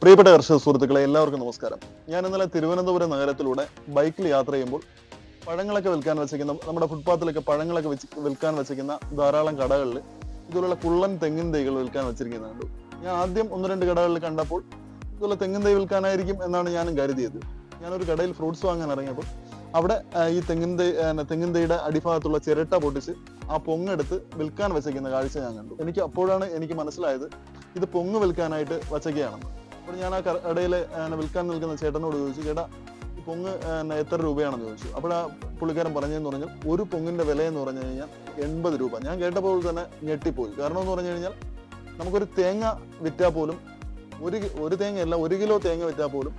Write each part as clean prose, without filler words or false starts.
പ്രിയപ്പെട്ട കർഷക സുഹൃത്തുക്കളെ, എല്ലാവർക്കും നമസ്കാരം. ഞാൻ ഇന്നലെ തിരുവനന്തപുരം നഗരത്തിലൂടെ ബൈക്കിൽ യാത്ര ചെയ്യുമ്പോൾ പഴങ്ങളൊക്കെ വിൽക്കാൻ വെച്ചിരിക്കുന്ന, നമ്മുടെ ഫുട്പാത്തിലൊക്കെ പഴങ്ങളൊക്കെ വിൽക്കാൻ വെച്ചിരിക്കുന്ന ധാരാളം കടകളിൽ ഇതുപോലുള്ള കുള്ളൻ തെങ്ങിൻ തൈകൾ വിൽക്കാൻ വെച്ചിരിക്കുന്നത് കണ്ടു. ഞാൻ ആദ്യം ഒന്ന് രണ്ട് കടകളിൽ കണ്ടപ്പോൾ ഇതുപോലെ തെങ്ങിൻ തൈ വിൽക്കാനായിരിക്കും എന്നാണ് ഞാനും കരുതിയത്. ഞാനൊരു കടയിൽ ഫ്രൂട്ട്സ് വാങ്ങാൻ ഇറങ്ങിയപ്പോൾ അവിടെ ഈ തെങ്ങിൻ തൈയുടെ അടിഭാഗത്തുള്ള ചിരട്ട പൊട്ടിച്ച് ആ പൊങ്ങെടുത്ത് വിൽക്കാൻ വെച്ചിരിക്കുന്ന കാഴ്ച ഞാൻ കണ്ടു. അപ്പോഴാണ് എനിക്ക് മനസ്സിലായത് ഇത് പൊങ്ങ് വിൽക്കാനായിട്ട് വച്ചയ്ക്കുകയാണെന്ന്. അപ്പോൾ ഞാൻ ആ കടയിലെ വിൽക്കാൻ നിൽക്കുന്ന ചേട്ടനോട് ചോദിച്ചു, ചേട്ടാ ഈ പൊങ്ങ് എത്ര രൂപയാണെന്ന് ചോദിച്ചു. അപ്പോൾ ആ പുള്ളിക്കാരൻ പറഞ്ഞതെന്ന് പറഞ്ഞാൽ ഒരു പൊങ്ങിന്റെ വില എന്ന് പറഞ്ഞു കഴിഞ്ഞാൽ 80 രൂപ. ഞാൻ കേട്ടപ്പോൾ തന്നെ ഞെട്ടിപ്പോയി. കാരണം എന്ന് പറഞ്ഞു കഴിഞ്ഞാൽ നമുക്കൊരു തേങ്ങ വിറ്റാൽ പോലും ഒരു തേങ്ങയല്ല, 1 കിലോ തേങ്ങ വിറ്റാൽ പോലും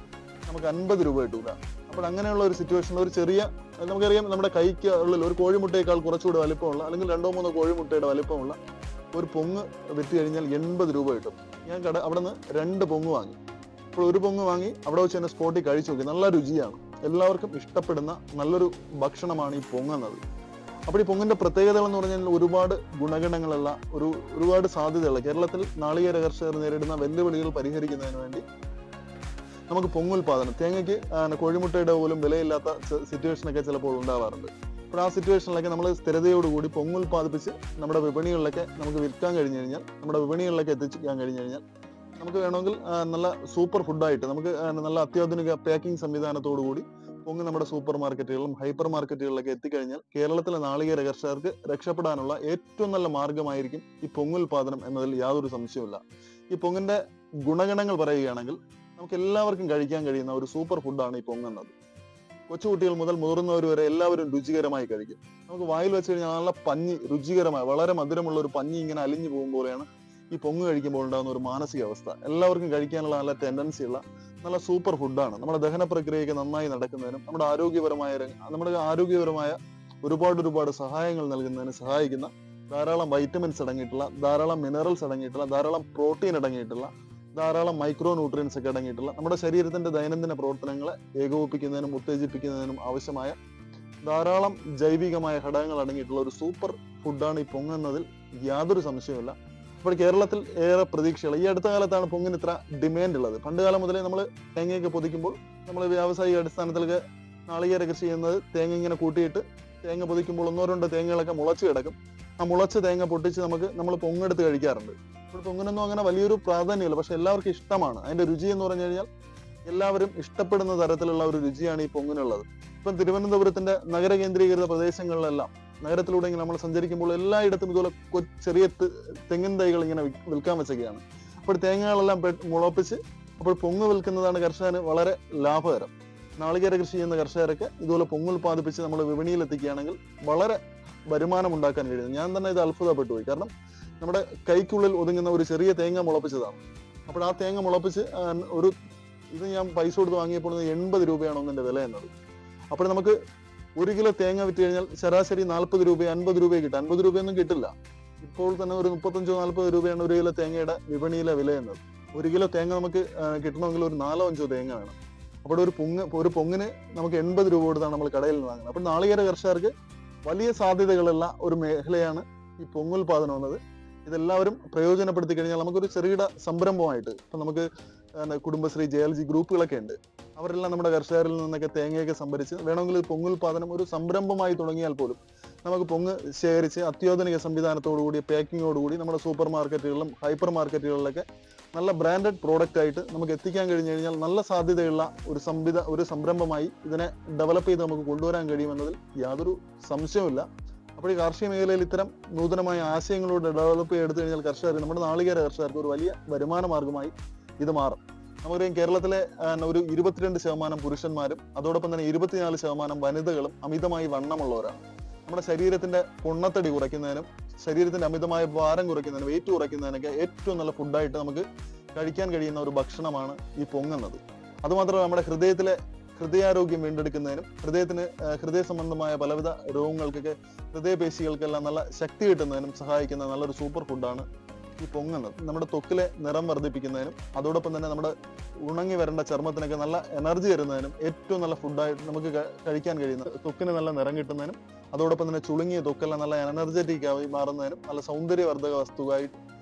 നമുക്ക് 50 രൂപ കിട്ടൂല. അപ്പോൾ അങ്ങനെയുള്ള ഒരു സിറ്റുവേഷനിൽ ഒരു ചെറിയ, നമുക്കറിയാം നമ്മുടെ കൈക്ക് ഉള്ളിൽ ഒരു കോഴിമുട്ടയേക്കാൾ കുറച്ചുകൂടെ വലിപ്പമുള്ള, അല്ലെങ്കിൽ 2-3 കോഴിമുട്ടയുടെ വലിപ്പമുള്ള ഒരു പൊങ്ങ് വിറ്റ് കഴിഞ്ഞാൽ 80 രൂപ കിട്ടും. ഞാൻ അവിടെ നിന്ന് 2 പൊങ്ങ് വാങ്ങി. അപ്പോൾ ഒരു പൊങ്ങ് വാങ്ങി അവിടെ വെച്ച് തന്നെ സ്പോട്ടിൽ കഴിച്ചു നോക്കി. നല്ല രുചിയാണ്, എല്ലാവർക്കും ഇഷ്ടപ്പെടുന്ന നല്ലൊരു ഭക്ഷണമാണ് ഈ പൊങ്ങുന്നത്. അപ്പോൾ ഈ പൊങ്ങിന്റെ പ്രത്യേകതകൾ എന്ന് പറഞ്ഞാൽ ഒരുപാട് ഗുണഗണങ്ങളുള്ള ഒരുപാട് സാധ്യതയുള്ള, കേരളത്തിൽ നാളികേര കർഷകർ നേരിടുന്ന വെല്ലുവിളികൾ പരിഹരിക്കുന്നതിന് വേണ്ടി നമുക്ക് പൊങ്ങുൽപാദനം, തേങ്ങയ്ക്ക് കോഴിമുട്ടയുടെ പോലും വിലയില്ലാത്ത സിറ്റുവേഷനൊക്കെ ചിലപ്പോൾ ഉണ്ടാവാറുണ്ട്. അപ്പോൾ ആ സിറ്റുവേഷനിലൊക്കെ നമ്മൾ സ്ഥിരതയോടുകൂടി പൊങ്ങുൽപാദിപ്പിച്ച് നമ്മുടെ വിപണികളിലൊക്കെ നമുക്ക് വിൽക്കാൻ കഴിഞ്ഞു കഴിഞ്ഞാൽ, നമ്മുടെ വിപണികളിലൊക്കെ എത്തിക്കാൻ കഴിഞ്ഞു കഴിഞ്ഞാൽ നമുക്ക് വേണമെങ്കിൽ നല്ല സൂപ്പർ ഫുഡായിട്ട് നമുക്ക് നല്ല അത്യാധുനിക പാക്കിംഗ് സംവിധാനത്തോടു കൂടി പൊങ്ങ് നമ്മുടെ സൂപ്പർ മാർക്കറ്റുകളിലും ഹൈപ്പർ മാർക്കറ്റുകളിലൊക്കെ എത്തിക്കഴിഞ്ഞാൽ കേരളത്തിലെ നാളികേര കർഷകർക്ക് രക്ഷപ്പെടാനുള്ള ഏറ്റവും നല്ല മാർഗമായിരിക്കും ഈ പൊങ്ങുൽപാദനം എന്നതിൽ യാതൊരു സംശയവുമില്ല. ഈ പൊങ്ങിന്റെ ഗുണഗണങ്ങൾ പറയുകയാണെങ്കിൽ നമുക്ക് എല്ലാവർക്കും കഴിക്കാൻ കഴിയുന്ന ഒരു സൂപ്പർ ഫുഡാണ് ഈ പൊങ്ങുന്നത്. കൊച്ചുകുട്ടികൾ മുതൽ മുതിർന്നവർ വരെ എല്ലാവരും രുചികരമായി കഴിക്കും. നമുക്ക് വായിൽ വെച്ച് കഴിഞ്ഞാൽ നല്ല പഞ്ഞി, രുചികരമായ വളരെ മധുരമുള്ള ഒരു പഞ്ഞി ഇങ്ങനെ അലിഞ്ഞു പോകുമ്പോഴാണ് ഈ പൊങ്ങ് കഴിക്കുമ്പോൾ ഉണ്ടാകുന്ന ഒരു മാനസികാവസ്ഥ. എല്ലാവർക്കും കഴിക്കാനുള്ള നല്ല ടെൻഡൻസി ഉള്ള നല്ല സൂപ്പർ ഫുഡാണ്. നമ്മുടെ ദഹന പ്രക്രിയയൊക്കെ നന്നായി നടക്കുന്നതിനും നമ്മുടെ ആരോഗ്യപരമായ ഒരുപാട് സഹായങ്ങൾ നൽകുന്നതിന് സഹായിക്കുന്ന ധാരാളം വൈറ്റമിൻസ് അടങ്ങിയിട്ടുള്ള, ധാരാളം മിനറൽസ് അടങ്ങിയിട്ടുള്ള, ധാരാളം പ്രോട്ടീൻ അടങ്ങിയിട്ടുള്ള, ധാരാളം മൈക്രോ ന്യൂട്രിയൻസ് ഒക്കെ അടങ്ങിയിട്ടുള്ള, നമ്മുടെ ശരീരത്തിന്റെ ദൈനംദിന പ്രവർത്തനങ്ങളെ ഏകോപിപ്പിക്കുന്നതിനും ഉത്തേജിപ്പിക്കുന്നതിനും ആവശ്യമായ ധാരാളം ജൈവികമായ ഘടകങ്ങൾ അടങ്ങിയിട്ടുള്ള ഒരു സൂപ്പർ ഫുഡാണ് ഈ പൊങ്ങുന്നതിൽ യാതൊരു സംശയവുമില്ല. അപ്പോൾ കേരളത്തിൽ ഏറെ പ്രതീക്ഷകൾ. ഈ അടുത്ത കാലത്താണ് പൊങ്ങിന് ഇത്ര ഡിമാൻഡ് ഉള്ളത്. പണ്ട് കാലം മുതലേ നമ്മൾ തേങ്ങയൊക്കെ പൊതിക്കുമ്പോൾ നമ്മൾ വ്യാവസായിക അടിസ്ഥാനത്തിലൊക്കെ നാളികേര കൃഷി ചെയ്യുന്നത് തേങ്ങ ഇങ്ങനെ കൂട്ടിയിട്ട് തേങ്ങ പൊതിക്കുമ്പോൾ 1-2 തേങ്ങകളൊക്കെ മുളച്ച് കിടക്കും. ആ മുളച്ച് തേങ്ങ പൊട്ടിച്ച് നമ്മൾ പൊങ്ങെടുത്ത് കഴിക്കാറുണ്ട്. ഇപ്പോൾ പൊങ്ങിനൊന്നും അങ്ങനെ വലിയൊരു പ്രാധാന്യമില്ല, പക്ഷെ എല്ലാവർക്കും ഇഷ്ടമാണ്. അതിന്റെ രുചി എന്ന് പറഞ്ഞു കഴിഞ്ഞാൽ എല്ലാവരും ഇഷ്ടപ്പെടുന്ന തരത്തിലുള്ള ഒരു രുചിയാണ് ഈ പൊങ്ങിനുള്ളത്. ഇപ്പം തിരുവനന്തപുരത്തിന്റെ നഗര കേന്ദ്രീകൃത പ്രദേശങ്ങളിലെല്ലാം, നഗരത്തിലൂടെ നമ്മൾ സഞ്ചരിക്കുമ്പോൾ എല്ലായിടത്തും ഇതുപോലെ ചെറിയ തെങ്ങിൻ തൈകൾ ഇങ്ങനെ വിൽക്കാൻ വെച്ചൊക്കെയാണ്. അപ്പോൾ തേങ്ങകളെല്ലാം മുളപ്പിച്ച് അപ്പോൾ പൊങ്ങ് വിൽക്കുന്നതാണ് കർഷകന് വളരെ ലാഭകരം. നാളികേര കൃഷി ചെയ്യുന്ന കർഷകരൊക്കെ ഇതുപോലെ പൊങ്ങുൽപാദിപ്പിച്ച് നമ്മൾ വിപണിയിൽ എത്തിക്കുകയാണെങ്കിൽ വളരെ വരുമാനം ഉണ്ടാക്കാൻ കഴിയും. ഞാൻ തന്നെ ഇത് അത്ഭുതപ്പെട്ടു പോയി. കാരണം നമ്മുടെ കൈക്കുള്ളിൽ ഒതുങ്ങുന്ന ഒരു ചെറിയ തേങ്ങ മുളപ്പിച്ചതാണ്. അപ്പോൾ ആ തേങ്ങ മുളപ്പിച്ച് ഇത് ഞാൻ പൈസ കൊടുത്ത് വാങ്ങിയപ്പോൾ 80 രൂപയാണ് ഒന്നിന്റെ വില എന്നത്. അപ്പോൾ നമുക്ക് 1 കിലോ തേങ്ങ വിറ്റ് കഴിഞ്ഞാൽ ശരാശരി 40 രൂപ 50 രൂപ കിട്ടും. 50 രൂപയൊന്നും കിട്ടില്ല. ഇപ്പോൾ തന്നെ ഒരു 35-40 രൂപയാണ് 1 കിലോ തേങ്ങയുടെ വിപണിയിലെ വില എന്നത്. 1 കിലോ തേങ്ങ നമുക്ക് കിട്ടണമെങ്കിൽ ഒരു 4-5 തേങ്ങ വേണം. അപ്പോൾ ഒരു പൊങ്ങിന് നമുക്ക് 80 രൂപ കൊടുത്താണ് നമ്മൾ കടയിൽ നിന്ന് വാങ്ങുന്നത്. അപ്പോൾ നാളികേര കർഷകർക്ക് വലിയ സാധ്യതകളുള്ള ഒരു മേഖലയാണ് ഈ പൊങ്ങുൽപാദനം എന്നത്. ഇതെല്ലാവരും പ്രയോജനപ്പെടുത്തി കഴിഞ്ഞാൽ നമുക്കൊരു ചെറുകിട സംരംഭമായിട്ട്, ഇപ്പം നമുക്ക് കുടുംബശ്രീ JLG ഗ്രൂപ്പുകളൊക്കെ ഉണ്ട്. അവരെല്ലാം നമ്മുടെ കർഷകരിൽ നിന്നൊക്കെ തേങ്ങയൊക്കെ സംഭരിച്ച് വേണമെങ്കിൽ പൊങ്ങുൽപാദനം ഒരു സംരംഭമായി തുടങ്ങിയാൽ പോലും നമുക്ക് പൊങ്ങ് ശേഖരിച്ച് അത്യാധുനിക സംവിധാനത്തോടുകൂടി പാക്കിങ്ങോടുകൂടി നമ്മുടെ സൂപ്പർ മാർക്കറ്റുകളിലും ഹൈപ്പർ മാർക്കറ്റുകളിലൊക്കെ നല്ല ബ്രാൻഡഡ് പ്രോഡക്റ്റ് ആയിട്ട് നമുക്ക് എത്തിക്കാൻ കഴിഞ്ഞു കഴിഞ്ഞാൽ നല്ല സാധ്യതയുള്ള ഒരു സംരംഭമായി ഇതിനെ ഡെവലപ്പ് ചെയ്ത് നമുക്ക് കൊണ്ടുവരാൻ കഴിയുമെന്നതിൽ യാതൊരു സംശയവുമില്ല. അപ്പോൾ ഈ കാർഷിക മേഖലയിൽ ഇത്തരം നൂതനമായ ആശയങ്ങളോട് ഡെവലപ്പ് ചെയ്തെടുത്തു കഴിഞ്ഞാൽ നമ്മുടെ നാളികേര കർഷകർക്ക് ഒരു വലിയ വരുമാന മാർഗമായി ഇത് മാറും. നമുക്കറിയാം, കേരളത്തിലെ ഒരു 22% പുരുഷന്മാരും അതോടൊപ്പം തന്നെ 24% വനിതകളും അമിതമായി വണ്ണമുള്ളവരാണ്. നമ്മുടെ ശരീരത്തിന്റെ പൊണ്ണത്തടി കുറയ്ക്കുന്നതിനും ശരീരത്തിന്റെ അമിതമായ ഭാരം കുറയ്ക്കുന്നതിനും വെയിറ്റ് കുറയ്ക്കുന്നതിനൊക്കെ ഏറ്റവും നല്ല ഫുഡായിട്ട് നമുക്ക് കഴിക്കാൻ കഴിയുന്ന ഒരു ഭക്ഷണമാണ് ഈ പൊങ്ങുന്നത്. അതുമാത്രമല്ല, നമ്മുടെ ഹൃദയാരോഗ്യം വീണ്ടെടുക്കുന്നതിനും ഹൃദയ സംബന്ധമായ പലവിധ രോഗങ്ങൾക്കൊക്കെ ഹൃദയപേശികൾക്കെല്ലാം നല്ല ശക്തി കിട്ടുന്നതിനും സഹായിക്കുന്ന നല്ലൊരു സൂപ്പർ ഫുഡാണ് ഈ പൊങ്ങുന്നത്. നമ്മുടെ ത്വക്കിലെ നിറം വർദ്ധിപ്പിക്കുന്നതിനും അതോടൊപ്പം തന്നെ നമ്മുടെ ഉണങ്ങി വരേണ്ട ചർമ്മത്തിനൊക്കെ നല്ല എനർജി തരുന്നതിനും ഏറ്റവും നല്ല ഫുഡായിട്ട് നമുക്ക് കഴിക്കാൻ കഴിയുന്ന, ത്വക്കിന് നല്ല നിറം കിട്ടുന്നതിനും അതോടൊപ്പം തന്നെ ചുളുങ്ങിയ ത്വക്കെല്ലാം നല്ല എനർജറ്റിക് ആയി മാറുന്നതിനും നല്ല സൗന്ദര്യവർദ്ധക വസ്തുവായിട്ട്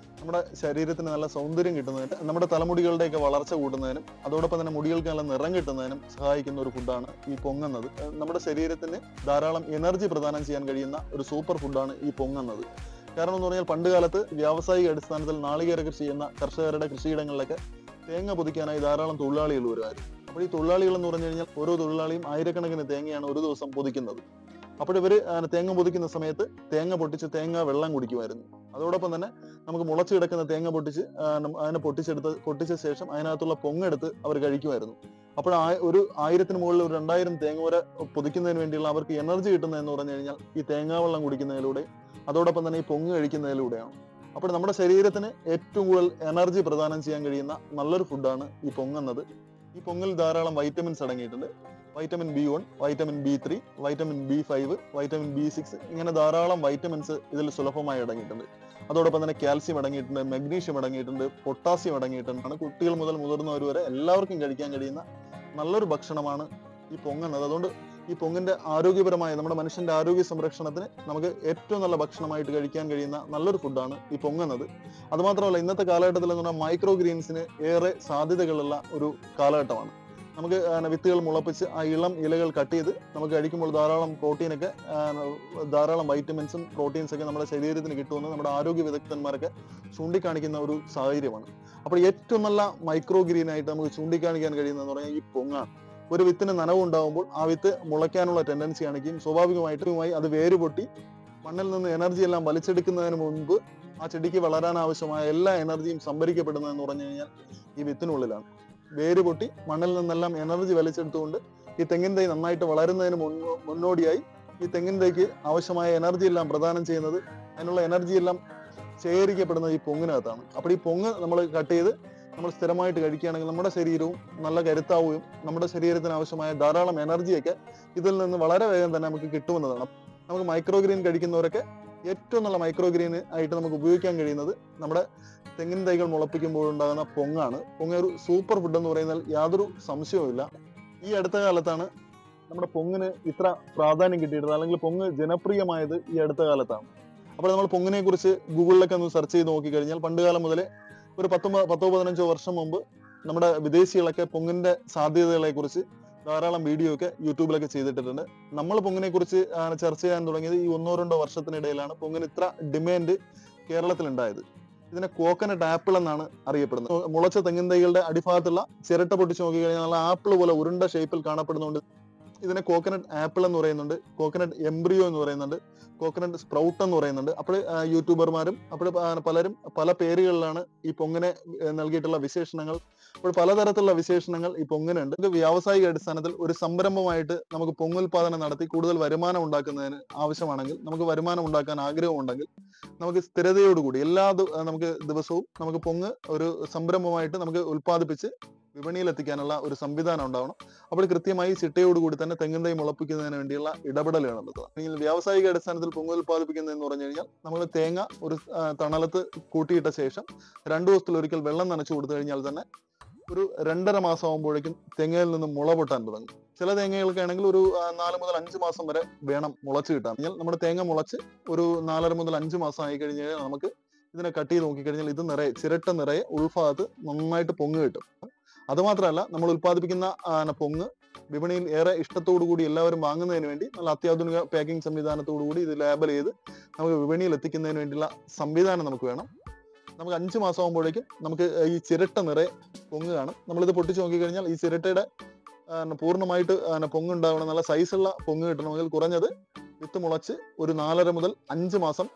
നമ്മുടെ ശരീരത്തിന് നല്ല സൗന്ദര്യം കിട്ടുന്നതിന്, നമ്മുടെ തലമുടികളുടെയൊക്കെ വളർച്ച കൂട്ടുന്നതിനും അതോടൊപ്പം തന്നെ മുടികൾക്ക് നല്ല നിറം കിട്ടുന്നതിനും സഹായിക്കുന്ന ഒരു ഫുഡാണ് ഈ പൊങ്ങുന്നത്. നമ്മുടെ ശരീരത്തിന് ധാരാളം എനർജി പ്രദാനം ചെയ്യാൻ കഴിയുന്ന ഒരു സൂപ്പർ ഫുഡാണ് ഈ പൊങ്ങുന്നത്. കാരണം എന്ന് പറഞ്ഞാൽ പണ്ട് കാലത്ത് വ്യാവസായിക അടിസ്ഥാനത്തിൽ നാളികേര കൃഷി ചെയ്യുന്ന കർഷകരുടെ കൃഷിയിടങ്ങളിലൊക്കെ തേങ്ങ പൊതിക്കാനായി ധാരാളം തൊഴിലാളികൾ വരുമായിരുന്നു. അപ്പോൾ ഈ തൊഴിലാളികൾ എന്ന് പറഞ്ഞു കഴിഞ്ഞാൽ ഓരോ തൊഴിലാളിയും ആയിരക്കണക്കിന് തേങ്ങയാണ് ഒരു ദിവസം പൊതിക്കുന്നത്. അപ്പോൾ ഇവര് തേങ്ങ പൊതിക്കുന്ന സമയത്ത് തേങ്ങ പൊട്ടിച്ച് തേങ്ങ വെള്ളം കുടിക്കുമായിരുന്നു. അതോടൊപ്പം തന്നെ നമുക്ക് മുളച്ചു കിടക്കുന്ന തേങ്ങ പൊട്ടിച്ച് അതിനെ പൊട്ടിച്ച ശേഷം അതിനകത്തുള്ള പൊങ്ങെടുത്ത് അവർ കഴിക്കുമായിരുന്നു. അപ്പോൾ ഒരു 1000-ന് മുകളിൽ ഒരു 2000 തേങ്ങ വരെ പൊതിക്കുന്നതിന് വേണ്ടിയുള്ള അവർക്ക് എനർജി കിട്ടുന്നതെന്ന് പറഞ്ഞു കഴിഞ്ഞാൽ ഈ തേങ്ങാ വെള്ളം കുടിക്കുന്നതിലൂടെ അതോടൊപ്പം തന്നെ ഈ പൊങ്ങ് കഴിക്കുന്നതിലൂടെയാണ്. അപ്പോൾ നമ്മുടെ ശരീരത്തിന് ഏറ്റവും കൂടുതൽ എനർജി പ്രദാനം ചെയ്യാൻ കഴിയുന്ന നല്ലൊരു ഫുഡാണ് ഈ പൊങ്ങുന്നത്. ഈ പൊങ്ങിൽ ധാരാളം വൈറ്റമിൻസ് അടങ്ങിയിട്ടുണ്ട്. Vitamin B1, vitamin B3, vitamin B5, vitamin B6 ഇങ്ങനെ ധാരാളം വൈറ്റമിൻസ് ഇതിൽ സുലഭമായി അടങ്ങിയിട്ടുണ്ട്. അതോടൊപ്പം തന്നെ കാൽസ്യം അടങ്ങിയിട്ടുണ്ട്, മഗ്നീഷ്യം അടങ്ങിയിട്ടുണ്ട്, പൊട്ടാസ്യം അടങ്ങിയിട്ടുണ്ട്. കുട്ടികൾ മുതൽ മുതിർന്നവർ വരെ എല്ലാവർക്കും കഴിക്കാൻ കഴിയുന്ന നല്ലൊരു ഭക്ഷണമാണ് ഈ പൊങ്ങുന്നത്. അതുകൊണ്ട് ഈ പൊങ്ങിന്റെ ആരോഗ്യപരമായ നമ്മുടെ മനുഷ്യന്റെ ആരോഗ്യ സംരക്ഷണത്തിന് നമുക്ക് ഏറ്റവും നല്ല ഭക്ഷണമായിട്ട് കഴിക്കാൻ കഴിയുന്ന നല്ലൊരു ഫുഡാണ് ഈ പൊങ്ങുന്നത്. അതുമാത്രമല്ല, ഇന്നത്തെ കാലഘട്ടത്തിൽ എന്ന് പറഞ്ഞാൽ മൈക്രോ ഗ്രീൻസിന് ഏറെ സാധ്യതകളുള്ള ഒരു കാലഘട്ടമാണ്. നമുക്ക് വിത്തുകൾ മുളപ്പിച്ച് ആ ഇളം ഇലകൾ കട്ട് ചെയ്ത് നമുക്ക് കഴിക്കുമ്പോൾ ധാരാളം പ്രോട്ടീനൊക്കെ ധാരാളം വൈറ്റമിൻസും പ്രോട്ടീൻസ് ഒക്കെ നമ്മുടെ ശരീരത്തിന് കിട്ടുമെന്ന് നമ്മുടെ ആരോഗ്യ വിദഗ്ധന്മാരൊക്കെ ചൂണ്ടിക്കാണിക്കുന്ന ഒരു സാഹചര്യമാണ്. അപ്പോൾ ഏറ്റവും നല്ല മൈക്രോ ഗ്രീൻ ആയിട്ട് നമുക്ക് ചൂണ്ടിക്കാണിക്കാൻ കഴിയുന്നതെന്ന് പറഞ്ഞാൽ ഈ പൊങ്ങാണ്. ഒരു വിത്തിന് നനവ് ഉണ്ടാകുമ്പോൾ ആ വിത്ത് മുളയ്ക്കാനുള്ള ടെൻഡൻസി കാണിക്കുകയും സ്വാഭാവികമായിട്ടുമായി അത് വേര് പൊട്ടി മണ്ണിൽ നിന്ന് എനർജി എല്ലാം വലിച്ചെടുക്കുന്നതിന് മുൻപ് ആ ചെടിക്ക് വളരാൻ ആവശ്യമായ എല്ലാ എനർജിയും സംഭരിക്കപ്പെടുന്നതെന്ന് പറഞ്ഞു കഴിഞ്ഞാൽ ഈ വിത്തിനുള്ളിലാണ്. വേര് പൊട്ടി മണ്ണിൽ നിന്നെല്ലാം എനർജി വലിച്ചെടുത്തുകൊണ്ട് ഈ തെങ്ങിൻ തൈ നന്നായിട്ട് വളരുന്നതിന് മുന്നോടിയായി ഈ തെങ്ങിൻ തൈക്ക് ആവശ്യമായ എനർജി എല്ലാം പ്രദാനം ചെയ്യുന്നത്, അതിനുള്ള എനർജി എല്ലാം ശേഖരിക്കപ്പെടുന്നത് ഈ പൊങ്ങിനകത്താണ്. അപ്പോൾ ഈ പൊങ്ങ് നമ്മൾ കട്ട് ചെയ്ത് നമ്മൾ സ്ഥിരമായിട്ട് കഴിക്കുകയാണെങ്കിൽ നമ്മുടെ ശരീരവും നല്ല കരുത്താവുകയും നമ്മുടെ ശരീരത്തിന് ആവശ്യമായ ധാരാളം എനർജിയൊക്കെ ഇതിൽ നിന്ന് വളരെ വേഗം തന്നെ നമുക്ക് കിട്ടുമെന്നതാണ്. നമുക്ക് മൈക്രോ ഗ്രീൻ കഴിക്കുന്നവരൊക്കെ ഏറ്റവും നല്ല മൈക്രോ ഗ്രീൻ ആയിട്ട് നമുക്ക് ഉപയോഗിക്കാൻ കഴിയുന്നത് നമ്മുടെ തെങ്ങിൻ തൈകൾ മുളപ്പിക്കുമ്പോഴുണ്ടാകുന്ന പൊങ്ങാണ്. പൊങ്ങ ഒരു സൂപ്പർ ഫുഡ് എന്ന് പറയുന്നതിൽ യാതൊരു സംശയവുമില്ല. ഈ അടുത്ത കാലത്താണ് നമ്മുടെ പൊങ്ങിന് ഇത്ര പ്രാധാന്യം കിട്ടിയിട്ടുള്ളത്, അല്ലെങ്കിൽ പൊങ്ങ് ജനപ്രിയമായത് ഈ അടുത്ത കാലത്താണ്. അപ്പോൾ നമ്മൾ പൊങ്ങിനെ കുറിച്ച് ഗൂഗിളിലൊക്കെ ഒന്ന് സെർച്ച് ചെയ്ത് നോക്കിക്കഴിഞ്ഞാൽ പണ്ട് കാലം മുതലേ ഒരു 10-15 വർഷം മുമ്പ് നമ്മുടെ വിദേശികളൊക്കെ പൊങ്ങിന്റെ സാധ്യതകളെ കുറിച്ച് ധാരാളം വീഡിയോ ഒക്കെ യൂട്യൂബിലൊക്കെ ചെയ്തിട്ടുണ്ട്. നമ്മൾ പൊങ്ങിനെ കുറിച്ച് ചർച്ച ചെയ്യാൻ തുടങ്ങിയത് ഈ 1-2 വർഷത്തിനിടയിലാണ് പൊങ്ങിന് ഇത്ര ഡിമാൻഡ് കേരളത്തിൽ ഉണ്ടായത്. ഇതിനെ കോക്കനട്ട് ആപ്പിൾ എന്നാണ് അറിയപ്പെടുന്നത്. മുളച്ച തെങ്ങിൻ തൈകളുടെ അടിഭാഗത്തുള്ള ചിരട്ട പൊട്ടിച്ച് നോക്കിക്കഴിഞ്ഞാൽ നല്ല ആപ്പിൾ പോലെ ഉരുണ്ട ഷേപ്പിൽ കാണപ്പെടുന്നുണ്ട്. ഇതിനെ കോക്കനട്ട് ആപ്പിൾ എന്ന് പറയുന്നുണ്ട്, കോക്കനട്ട് എംബ്രിയോ എന്ന് പറയുന്നുണ്ട്, കോക്കനട്ട് സ്പ്രൗട്ട് എന്ന് പറയുന്നുണ്ട്. അപ്പോൾ യൂട്യൂബർമാരും അപ്പോൾ പലരും പല പേരുകളിലാണ് ഈ പൊങ്ങിനെ നൽകിയിട്ടുള്ള വിശേഷണങ്ങൾ. അപ്പോൾ പലതരത്തിലുള്ള വിശേഷണങ്ങൾ ഈ പൊങ്ങിനുണ്ട്. വ്യാവസായിക അടിസ്ഥാനത്തിൽ ഒരു സംരംഭമായിട്ട് നമുക്ക് പൊങ്ങുൽപാദനം നടത്തി കൂടുതൽ വരുമാനം ഉണ്ടാക്കുന്നതിന് ആവശ്യമാണെങ്കിൽ, നമുക്ക് വരുമാനം ഉണ്ടാക്കാൻ ആഗ്രഹമുണ്ടെങ്കിൽ നമുക്ക് സ്ഥിരതയോടുകൂടി നമുക്ക് ദിവസവും നമുക്ക് പൊങ്ങ് ഒരു സംരംഭമായിട്ട് നമുക്ക് ഉൽപ്പാദിപ്പിച്ച് വിപണിയിൽ എത്തിക്കാനുള്ള ഒരു സംവിധാനം ഉണ്ടാവണം. അപ്പോൾ കൃത്യമായി ചിട്ടയോടുകൂടി തന്നെ തെങ്ങിൻ തൈ മുളപ്പിക്കുന്നതിന് വേണ്ടിയുള്ള ഇടപെടലാണ് നടത്തുക. വ്യാവസായിക അടിസ്ഥാനത്തിൽ പൊങ്ങ് ഉൽപ്പാദിപ്പിക്കുന്നതെന്ന് പറഞ്ഞു കഴിഞ്ഞാൽ നമ്മൾ തേങ്ങ ഒരു തണലത്ത് കൂട്ടിയിട്ട ശേഷം 2 ദിവസത്തിലൊരിക്കൽ വെള്ളം നനച്ചു കൊടുത്തു കഴിഞ്ഞാൽ തന്നെ ഒരു 2.5 മാസം ആകുമ്പോഴേക്കും തെങ്ങയിൽ നിന്ന് മുള പൊട്ടാൻ തുടങ്ങും. ചില തേങ്ങകൾക്ക് ആണെങ്കിൽ ഒരു 4 മുതൽ 5 മാസം വരെ വേണം മുളച്ച് കിട്ടാൻ. നമ്മുടെ തേങ്ങ മുളച്ച് ഒരു 4.5 മുതൽ 5 മാസം ആയി കഴിഞ്ഞാൽ നമുക്ക് ഇതിനെ കട്ട് ചെയ്ത് നോക്കിക്കഴിഞ്ഞാൽ ഇത് നിറയെ ചിരട്ട നിറയെ ഉൾഭാഗത്ത് നന്നായിട്ട് പൊങ്ങ് കിട്ടും. അതുമാത്രമല്ല, നമ്മൾ ഉൽപ്പാദിപ്പിക്കുന്ന പൊങ്ങ് വിപണിയിൽ ഏറെ ഇഷ്ടത്തോടുകൂടി എല്ലാവരും വാങ്ങുന്നതിന് വേണ്ടി നല്ല അത്യാധുനിക പാക്കിംഗ് സംവിധാനത്തോടുകൂടി ഇത് ലേബൽ ചെയ്ത് നമുക്ക് വിപണിയിൽ എത്തിക്കുന്നതിന് വേണ്ടിയുള്ള സംവിധാനം നമുക്ക് വേണം. നമുക്ക് 5 മാസം ആകുമ്പോഴേക്കും നമുക്ക് ഈ ചിരട്ട നിറയെ പൊങ്ങ് കാണും. നമ്മളിത് പൊട്ടിച്ച് നോക്കിക്കഴിഞ്ഞാൽ ഈ ചിരട്ടയുടെ പൂർണ്ണമായിട്ട് പൊങ്ങുണ്ടാവണം. നല്ല സൈസുള്ള പൊങ്ങ് കിട്ടണമെങ്കിൽ കുറഞ്ഞത് വിത്ത് മുളച്ച് ഒരു 4.5 മുതൽ 5 മാസം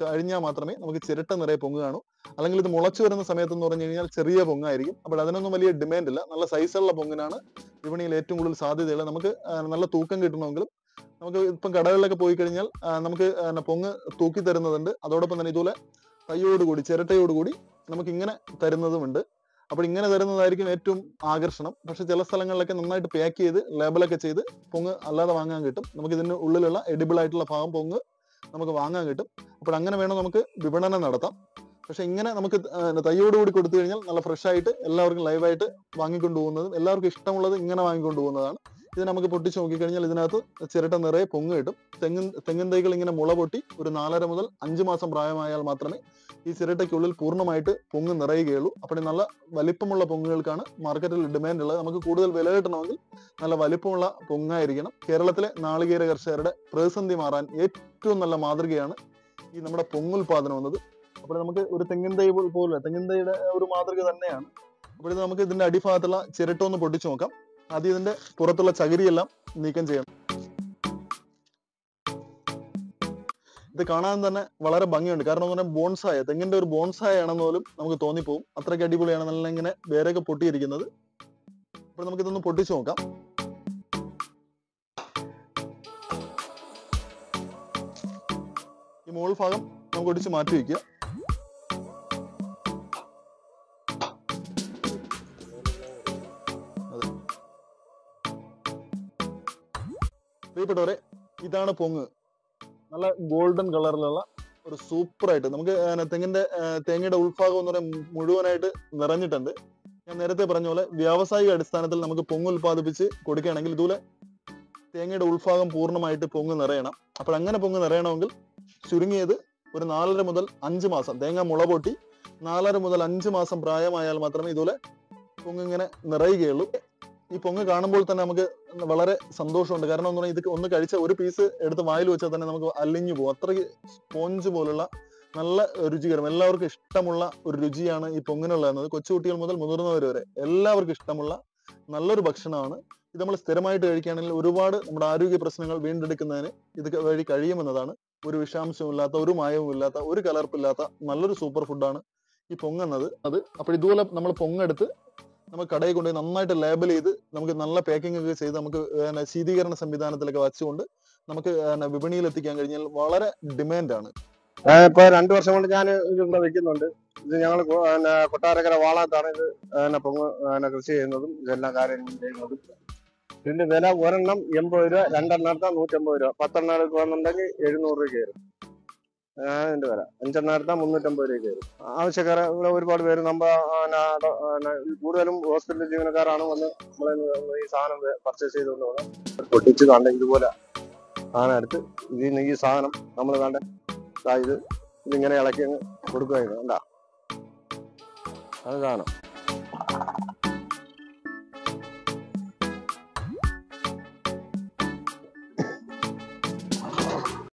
കഴിഞ്ഞാൽ മാത്രമേ നമുക്ക് ചിരട്ട നിറയെ പൊങ്ങ് കാണൂ. അല്ലെങ്കിൽ ഇത് മുളച്ചു വരുന്ന സമയത്ത് എന്ന് പറഞ്ഞു കഴിഞ്ഞാൽ ചെറിയ പൊങ്ങായിരിക്കും. അപ്പോൾ അതിനൊന്നും വലിയ ഡിമാൻഡ് ഇല്ല. നല്ല സൈസുള്ള പൊങ്ങിനാണ് വിപണിയിൽ ഏറ്റവും കൂടുതൽ സാധ്യതയുള്ളത്. നമുക്ക് നല്ല തൂക്കം കിട്ടണമെങ്കിലും നമുക്ക് ഇപ്പം കടകളിലൊക്കെ പോയി കഴിഞ്ഞാൽ നമുക്ക് പൊങ്ങ് തൂക്കി തരുന്നതുണ്ട്. അതോടൊപ്പം തന്നെ ഇതുപോലെ തൈയോടുകൂടി ചിരട്ടയോടുകൂടി നമുക്ക് ഇങ്ങനെ തരുന്നതുമുണ്ട്. അപ്പോൾ ഇങ്ങനെ തരുന്നതായിരിക്കും ഏറ്റവും ആകർഷണം. പക്ഷെ ചില സ്ഥലങ്ങളിലൊക്കെ നന്നായിട്ട് പാക്ക് ചെയ്ത് ലേബലൊക്കെ ചെയ്ത് പൊങ്ങ് അല്ലാതെ വാങ്ങാൻ കിട്ടും. നമുക്ക് ഇതിന് ഉള്ളിലുള്ള എഡിബിൾ ആയിട്ടുള്ള ഭാഗം പൊങ്ങ് നമുക്ക് വാങ്ങാൻ കിട്ടും. അപ്പോൾ അങ്ങനെ വേണം നമുക്ക് വിപണനം നടത്താം. പക്ഷെ ഇങ്ങനെ നമുക്ക് തൈയോടുകൂടി കൊടുത്തു കഴിഞ്ഞാൽ നല്ല ഫ്രഷ് ആയിട്ട് എല്ലാവർക്കും ലൈവായിട്ട് വാങ്ങിക്കൊണ്ടു പോകുന്നതും എല്ലാവർക്കും ഇഷ്ടമുള്ളത് ഇങ്ങനെ വാങ്ങിക്കൊണ്ടു പോകുന്നതാണ്. ഇത് നമുക്ക് പൊട്ടിച്ച് നോക്കിക്കഴിഞ്ഞാൽ ഇതിനകത്ത് ചിരട്ട നിറയെ പൊങ്ങ് കിട്ടും. തെങ്ങിൻ തൈകൾ ഇങ്ങനെ മുള പൊട്ടി ഒരു 4.5 മുതൽ 5 മാസം പ്രായമായാൽ മാത്രമേ ഈ ചിരട്ടയ്ക്കുള്ളിൽ പൂർണ്ണമായിട്ട് പൊങ്ങ് നിറയുകയുള്ളൂ. അപ്പോൾ നല്ല വലിപ്പമുള്ള പൊങ്ങുകൾക്കാണ് മാർക്കറ്റിൽ ഡിമാൻഡ് ഉള്ളത്. നമുക്ക് കൂടുതൽ വില കിട്ടണമെങ്കിൽ നല്ല വലിപ്പമുള്ള പൊങ്ങായിരിക്കണം. കേരളത്തിലെ നാളികേര കർഷകരുടെ പ്രതിസന്ധി മാറാൻ ഏറ്റവും നല്ല മാതൃകയാണ് ഈ നമ്മുടെ പൊങ്ങുൽപാദനം എന്നത്. അപ്പോൾ നമുക്ക് ഒരു തെങ്ങിൻ തൈ പോലെ തെങ്ങിൻ തൈയുടെ ഒരു മാതൃക തന്നെയാണ്. അപ്പോൾ ഇത് നമുക്ക് ഇതിന്റെ അടിഭാഗത്തുള്ള ചിരട്ട ഒന്ന് പൊട്ടിച്ചു നോക്കാം. ആദ്യം ഇതിന്റെ പുറത്തുള്ള ചകിരിയെല്ലാം നീക്കം ചെയ്യണം. ഇത് കാണാൻ തന്നെ വളരെ ഭംഗിയുണ്ട്. കാരണം എന്ന് പറഞ്ഞാൽ ബോൺസായ തെങ്ങിന്റെ ഒരു ബോൺസായ ആണെന്ന് പോലും നമുക്ക് തോന്നിപ്പോവും. അത്രയ്ക്ക് അടിപൊളിയാണ് നല്ല ഇങ്ങനെ വേരൊക്കെ പൊട്ടിയിരിക്കുന്നത്. അപ്പോൾ നമുക്കിതൊന്ന് പൊട്ടിച്ചു നോക്കാം. ഈ മുകൾ ഭാഗം നമുക്ക് ഒടിച്ച് മാറ്റി വയ്ക്കുക. പ്രിയപ്പെട്ടവരെ, ഇതാണ് പൊങ്ങ്. നല്ല ഗോൾഡൻ കളറിലുള്ള ഒരു സൂപ്പറായിട്ട് നമുക്ക് തേങ്ങയുടെ ഉൾഭാഗം എന്ന് പറയാൻ മുഴുവനായിട്ട് നിറഞ്ഞിട്ടുണ്ട്. ഞാൻ നേരത്തെ പറഞ്ഞ പോലെ വ്യാവസായിക അടിസ്ഥാനത്തിൽ നമുക്ക് പൊങ്ങ് ഉൽപ്പാദിപ്പിച്ച് കൊടുക്കുകയാണെങ്കിൽ ഇതുപോലെ തേങ്ങയുടെ ഉൾഭാഗം പൂർണ്ണമായിട്ട് പൊങ്ങ് നിറയണം. അപ്പോൾ അങ്ങനെ പൊങ്ങ് നിറയണമെങ്കിൽ ചുരുങ്ങിയത് ഒരു 4.5 മുതൽ 5 മാസം തേങ്ങ മുള പൊട്ടി 4.5 മുതൽ 5 മാസം പ്രായമായാൽ മാത്രമേ ഇതുപോലെ പൊങ്ങ് ഇങ്ങനെ നിറയുകയുള്ളൂ. ഈ പൊങ്ങ് കാണുമ്പോൾ തന്നെ നമുക്ക് വളരെ സന്തോഷമുണ്ട്. കാരണം എന്ന് പറഞ്ഞാൽ ഇത് ഒന്ന് കഴിച്ച ഒരു പീസ് എടുത്ത് വായിൽ വെച്ചാൽ തന്നെ നമുക്ക് അലിഞ്ഞു പോകും. അത്രയ്ക്ക് സ്പോഞ്ച് പോലുള്ള നല്ല രുചികരം, എല്ലാവർക്കും ഇഷ്ടമുള്ള ഒരു രുചിയാണ് ഈ പൊങ്ങിനുള്ളത്. കൊച്ചുകുട്ടികൾ മുതൽ മുതിർന്നവർ വരെ എല്ലാവർക്കും ഇഷ്ടമുള്ള നല്ലൊരു ഭക്ഷണമാണ്. ഇത് നമ്മൾ സ്ഥിരമായിട്ട് കഴിക്കുകയാണെങ്കിൽ ഒരുപാട് നമ്മുടെ ആരോഗ്യ പ്രശ്നങ്ങൾ വീണ്ടെടുക്കുന്നതിന് ഇത് വഴി കഴിയുമെന്നതാണ്. ഒരു വിഷാംശവും ഇല്ലാത്ത, ഒരു മായവും ഇല്ലാത്ത, ഒരു കലർപ്പില്ലാത്ത നല്ലൊരു സൂപ്പർ ഫുഡാണ് ഈ പൊങ്ങെന്നത്. അപ്പോൾ ഇതുപോലെ നമ്മൾ പൊങ്ങെടുത്ത് നമുക്ക് കടയിൽ കൊണ്ടുപോയി നന്നായിട്ട് ലേബൽ ചെയ്ത് നമുക്ക് നല്ല പാക്കിംഗ് ഒക്കെ ചെയ്ത് നമുക്ക് ശീതീകരണ സംവിധാനത്തിലൊക്കെ വച്ചുകൊണ്ട് നമുക്ക് വിപണിയിൽ എത്തിക്കാൻ കഴിഞ്ഞാൽ വളരെ ഡിമാൻഡാണ്. ഇപ്പൊ 2 വർഷം കൊണ്ട് ഞാൻ ഇതിവിടെ വെക്കുന്നുണ്ട്. ഇത് ഞങ്ങൾ കൊട്ടാരക്കര വാളാത്താണ് ഇത് പൊങ്ങ് കൃഷി ചെയ്യുന്നതും ഇതെല്ലാം കാര്യങ്ങളും ചെയ്യുന്നതും. ഇതിന്റെ വില ഒരെണ്ണം 80 രൂപ, 2 എണ്ണം എടുത്താൽ 150 രൂപ, 10 എണ്ണം എടുക്കുകയാണെന്നുണ്ടെങ്കിൽ 700 രൂപ വരും. ഇതിന്റെ വില 5 എണ്ണം എടുത്താൽ 350 രൂപ വരും. ആവശ്യക്കാരെ ഇവിടെ ഒരുപാട് പേര് കൂടുതലും ഹോസ്പിറ്റൽ ജീവനക്കാരാണ് വന്ന് നമ്മളെ ഈ സാധനം പർച്ചേസ് ചെയ്തുകൊണ്ട് പോകുന്നത്. പൊട്ടിച്ച് കണ്ട ഇതുപോലെ സാധനം എടുത്ത് ഇതിന് ഈ സാധനം നമ്മൾ കണ്ട ഇതിങ്ങനെ ഇളക്കി കൊടുക്കുക. കണ്ട അത് കാണാം.